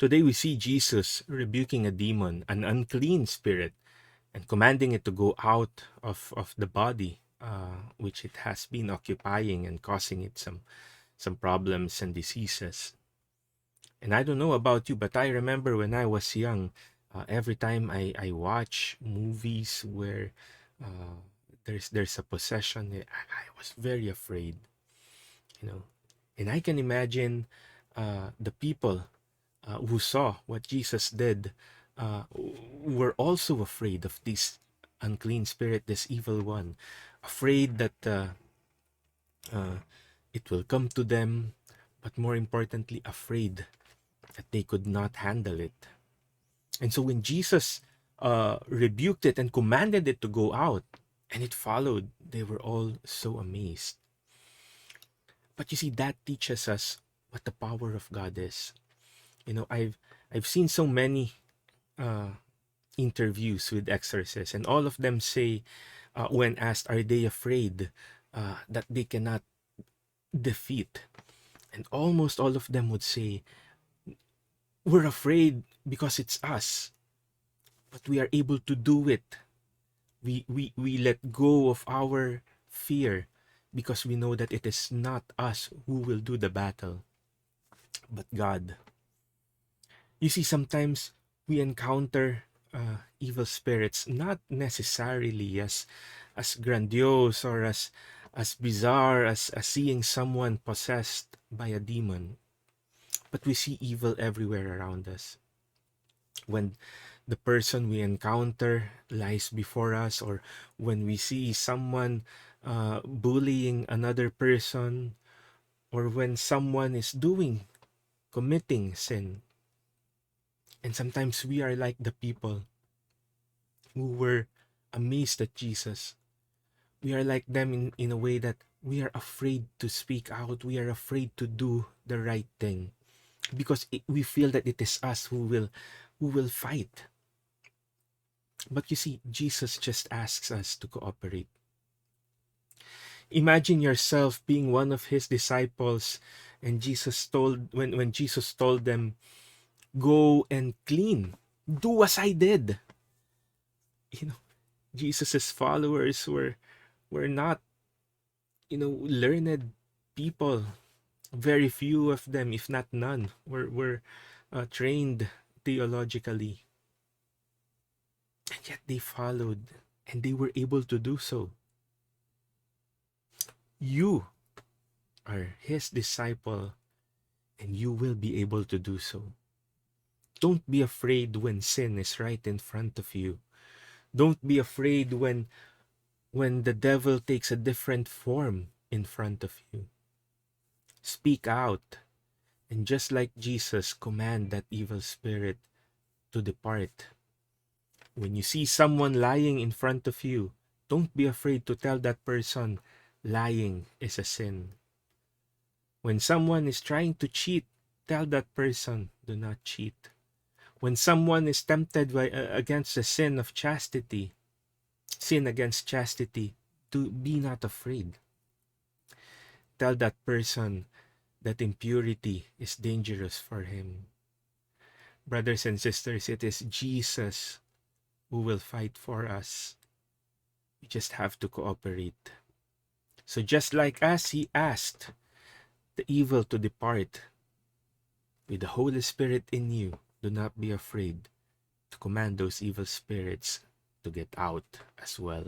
Today we see Jesus rebuking a demon, an unclean spirit, and commanding it to go out of the body, which it has been occupying and causing it some problems and diseases. And I don't know about you, but I remember when I was young, every time I watch movies where uh, there's a possession, I was very afraid, you know. And I can imagine the people who saw what Jesus did were also afraid of this unclean spirit, this evil one, afraid that uh, it will come to them, but more importantly, afraid that they could not handle it. And so when Jesus rebuked it and commanded it to go out, and it followed, they were all so amazed. But you see, that teaches us what the power of God is. You know, I've seen so many uh, interviews with exorcists, and all of them say, when asked, are they afraid that they cannot defeat? And almost all of them would say, we're afraid because it's us, but we are able to do it. We let go of our fear because we know that it is not us who will do the battle, but God. You see, sometimes we encounter evil spirits, not necessarily as grandiose or as bizarre as seeing someone possessed by a demon, but we see evil everywhere around us. When the person we encounter lies before us, or when we see someone bullying another person, or when someone is committing sin. And sometimes we are like the people who were amazed at Jesus. We are like them in a way that we are afraid to speak out. We are afraid to do the right thing because we feel that it is us who will fight. But you see, Jesus just asks us to cooperate. Imagine yourself being one of his disciples, and Jesus told when Jesus told them, go and clean. Do as I did. You know, Jesus's followers were not, learned people. Very few of them, if not none, were trained theologically. And yet they followed and they were able to do so. You are his disciple and you will be able to do so. Don't be afraid when sin is right in front of you. Don't be afraid when the devil takes a different form in front of you. Speak out, and just like Jesus, command that evil spirit to depart. When you see someone lying in front of you, don't be afraid to tell that person lying is a sin. When someone is trying to cheat, tell that person, do not cheat. When someone is tempted against the sin of chastity, sin against chastity, be not afraid. Tell that person that impurity is dangerous for him. Brothers and sisters, it is Jesus who will fight for us. We just have to cooperate. So just like as he asked the evil to depart, with the Holy Spirit in you, do not be afraid to command those evil spirits to get out as well.